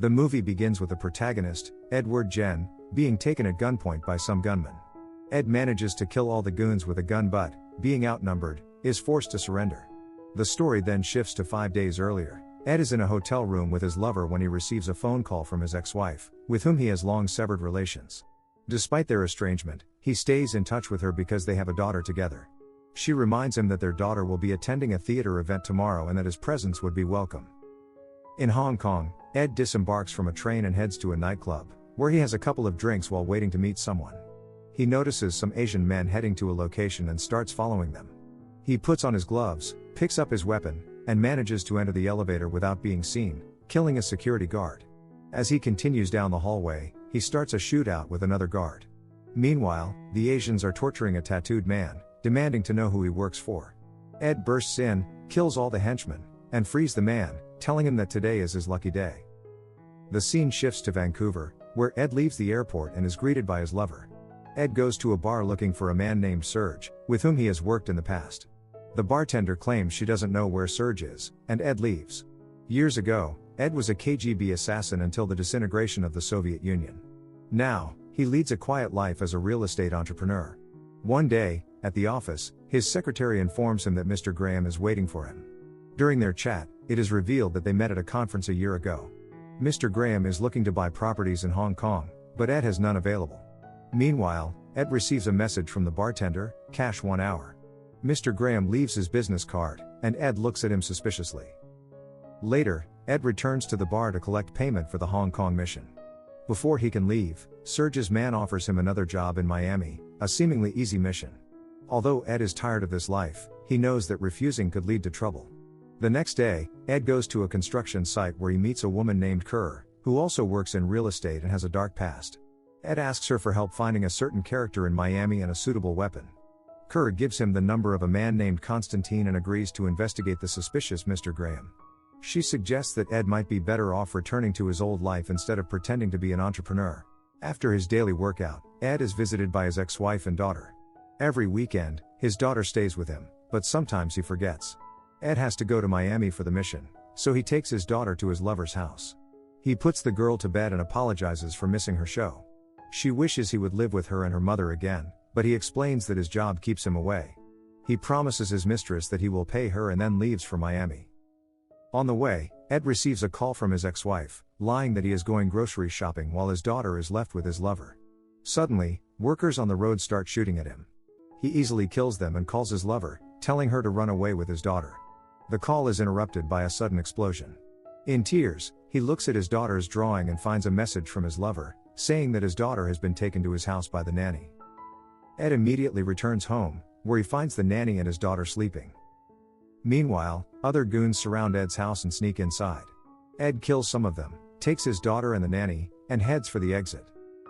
The movie begins with the protagonist, Edward Jen, being taken at gunpoint by some gunmen. Ed manages to kill all the goons with a gun but, being outnumbered, is forced to surrender. The story then shifts to 5 days earlier. Ed is in a hotel room with his lover when he receives a phone call from his ex-wife, with whom he has long severed relations. Despite their estrangement, he stays in touch with her because they have a daughter together. She reminds him that their daughter will be attending a theater event tomorrow and that his presence would be welcome. In Hong Kong, Ed disembarks from a train and heads to a nightclub, where he has a couple of drinks while waiting to meet someone. He notices some Asian men heading to a location and starts following them. He puts on his gloves, picks up his weapon, and manages to enter the elevator without being seen, killing a security guard. As he continues down the hallway, he starts a shootout with another guard. Meanwhile, the Asians are torturing a tattooed man, demanding to know who he works for. Ed bursts in, kills all the henchmen, and frees the man, telling him that today is his lucky day. The scene shifts to Vancouver, where Ed leaves the airport and is greeted by his lover. Ed goes to a bar looking for a man named Serge, with whom he has worked in the past. The bartender claims she doesn't know where Serge is, and Ed leaves. Years ago, Ed was a KGB assassin until the disintegration of the Soviet Union. Now, he leads a quiet life as a real estate entrepreneur. One day, at the office, his secretary informs him that Mr. Graham is waiting for him. During their chat, it is revealed that they met at a conference a year ago. Mr. Graham is looking to buy properties in Hong Kong, but Ed has none available. Meanwhile, Ed receives a message from the bartender, cash 1 hour. Mr. Graham leaves his business card, and Ed looks at him suspiciously. Later, Ed returns to the bar to collect payment for the Hong Kong mission. Before he can leave, Serge's man offers him another job in Miami, a seemingly easy mission. Although Ed is tired of this life, he knows that refusing could lead to trouble. The next day, Ed goes to a construction site where he meets a woman named Kerr, who also works in real estate and has a dark past. Ed asks her for help finding a certain character in Miami and a suitable weapon. Kerr gives him the number of a man named Constantine and agrees to investigate the suspicious Mr. Graham. She suggests that Ed might be better off returning to his old life instead of pretending to be an entrepreneur. After his daily workout, Ed is visited by his ex-wife and daughter. Every weekend, his daughter stays with him, but sometimes he forgets. Ed has to go to Miami for the mission, so he takes his daughter to his lover's house. He puts the girl to bed and apologizes for missing her show. She wishes he would live with her and her mother again, but he explains that his job keeps him away. He promises his mistress that he will pay her and then leaves for Miami. On the way, Ed receives a call from his ex-wife, lying that he is going grocery shopping while his daughter is left with his lover. Suddenly, workers on the road start shooting at him. He easily kills them and calls his lover, telling her to run away with his daughter. The call is interrupted by a sudden explosion. In tears, he looks at his daughter's drawing and finds a message from his lover, saying that his daughter has been taken to his house by the nanny. Ed immediately returns home, where he finds the nanny and his daughter sleeping. Meanwhile, other goons surround Ed's house and sneak inside. Ed kills some of them, takes his daughter and the nanny, and heads for the exit.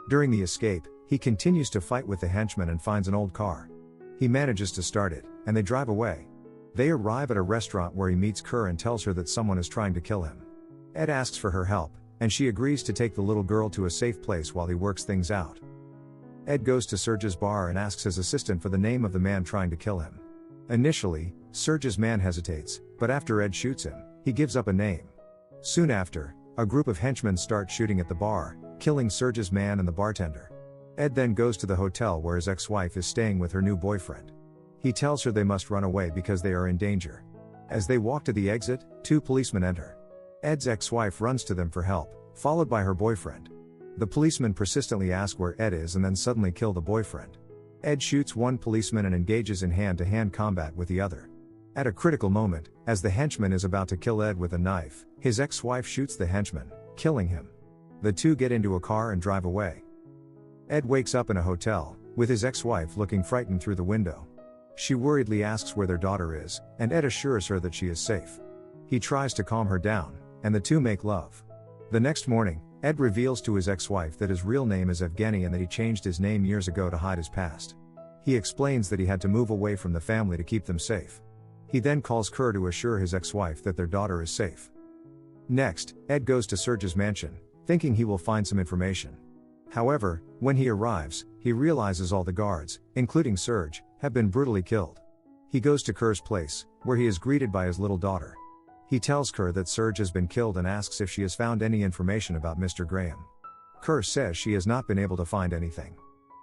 During the escape, he continues to fight with the henchmen and finds an old car. He manages to start it, and they drive away. They arrive at a restaurant where he meets Kerr and tells her that someone is trying to kill him. Ed asks for her help, and she agrees to take the little girl to a safe place while he works things out. Ed goes to Serge's bar and asks his assistant for the name of the man trying to kill him. Initially, Serge's man hesitates, but after Ed shoots him, he gives up a name. Soon after, a group of henchmen start shooting at the bar, killing Serge's man and the bartender. Ed then goes to the hotel where his ex-wife is staying with her new boyfriend. He tells her they must run away because they are in danger. As they walk to the exit, 2 policemen enter. Ed's ex-wife runs to them for help, followed by her boyfriend. The policemen persistently ask where Ed is and then suddenly kill the boyfriend. Ed shoots one policeman and engages in hand-to-hand combat with the other. At a critical moment, as the henchman is about to kill Ed with a knife, his ex-wife shoots the henchman, killing him. The two get into a car and drive away. Ed wakes up in a hotel, with his ex-wife looking frightened through the window. She worriedly asks where their daughter is, and Ed assures her that she is safe. He tries to calm her down, and the two make love. The next morning, Ed reveals to his ex-wife that his real name is Evgeny and that he changed his name years ago to hide his past. He explains that he had to move away from the family to keep them safe. He then calls Kerr to assure his ex-wife that their daughter is safe. Next, Ed goes to Serge's mansion, thinking he will find some information. However, when he arrives, he realizes all the guards, including Serge, have been brutally killed. He goes to Kerr's place, where he is greeted by his little daughter. He tells Kerr that Serge has been killed and asks if she has found any information about Mr. Graham. Kerr says she has not been able to find anything.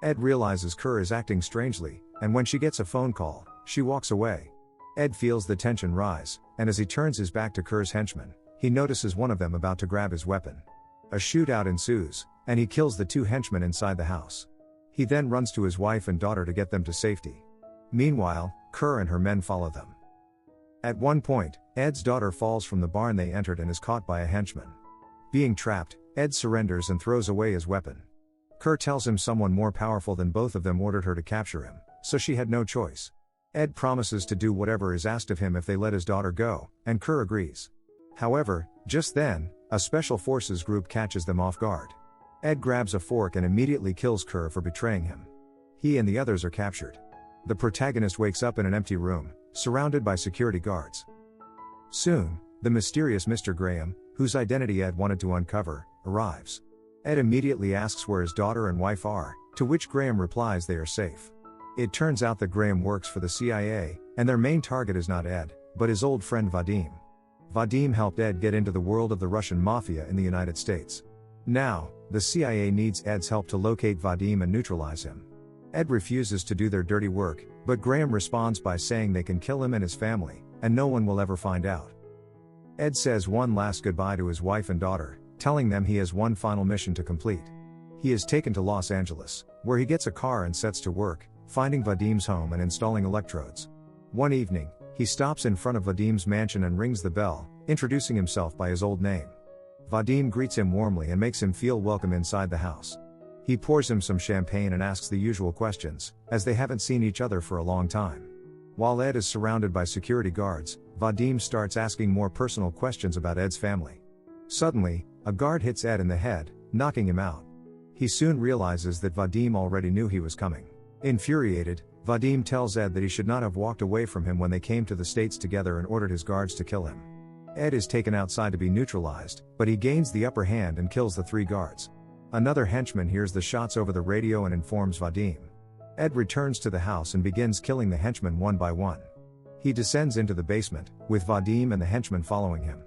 Ed realizes Kerr is acting strangely, and when she gets a phone call, she walks away. Ed feels the tension rise, and as he turns his back to Kerr's henchmen, he notices one of them about to grab his weapon. A shootout ensues, and he kills the two henchmen inside the house. He then runs to his wife and daughter to get them to safety. Meanwhile, Kerr and her men follow them. At one point, Ed's daughter falls from the barn they entered and is caught by a henchman. Being trapped, Ed surrenders and throws away his weapon. Kerr tells him someone more powerful than both of them ordered her to capture him, so she had no choice. Ed promises to do whatever is asked of him if they let his daughter go, and Kerr agrees. However, just then, a special forces group catches them off guard. Ed grabs a fork and immediately kills Kerr for betraying him. He and the others are captured. The protagonist wakes up in an empty room, surrounded by security guards. Soon, the mysterious Mr. Graham, whose identity Ed wanted to uncover, arrives. Ed immediately asks where his daughter and wife are, to which Graham replies they are safe. It turns out that Graham works for the CIA, and their main target is not Ed, but his old friend Vadim. Vadim helped Ed get into the world of the Russian mafia in the United States. Now, the CIA needs Ed's help to locate Vadim and neutralize him. Ed refuses to do their dirty work, but Graham responds by saying they can kill him and his family, and no one will ever find out. Ed says one last goodbye to his wife and daughter, telling them he has one final mission to complete. He is taken to Los Angeles, where he gets a car and sets to work, finding Vadim's home and installing electrodes. One evening, he stops in front of Vadim's mansion and rings the bell, introducing himself by his old name. Vadim greets him warmly and makes him feel welcome inside the house. He pours him some champagne and asks the usual questions, as they haven't seen each other for a long time. While Ed is surrounded by security guards, Vadim starts asking more personal questions about Ed's family. Suddenly, a guard hits Ed in the head, knocking him out. He soon realizes that Vadim already knew he was coming. Infuriated, Vadim tells Ed that he should not have walked away from him when they came to the States together and ordered his guards to kill him. Ed is taken outside to be neutralized, but he gains the upper hand and kills the three guards. Another henchman hears the shots over the radio and informs Vadim. Ed returns to the house and begins killing the henchmen one by one. He descends into the basement, with Vadim and the henchmen following him.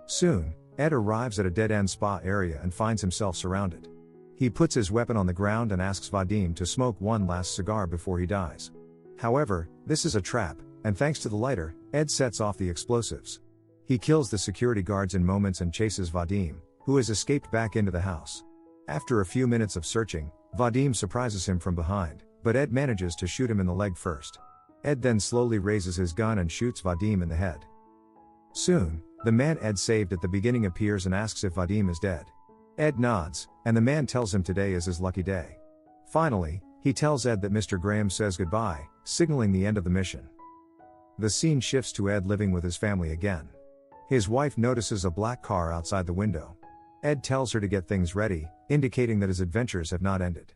Soon, Ed arrives at a dead-end spa area and finds himself surrounded. He puts his weapon on the ground and asks Vadim to smoke one last cigar before he dies. However, this is a trap, and thanks to the lighter, Ed sets off the explosives. He kills the security guards in moments and chases Vadim, who has escaped back into the house. After a few minutes of searching, Vadim surprises him from behind, but Ed manages to shoot him in the leg first. Ed then slowly raises his gun and shoots Vadim in the head. Soon, the man Ed saved at the beginning appears and asks if Vadim is dead. Ed nods, and the man tells him today is his lucky day. Finally, he tells Ed that Mr. Graham says goodbye, signaling the end of the mission. The scene shifts to Ed living with his family again. His wife notices a black car outside the window. Ed tells her to get things ready, indicating that his adventures have not ended.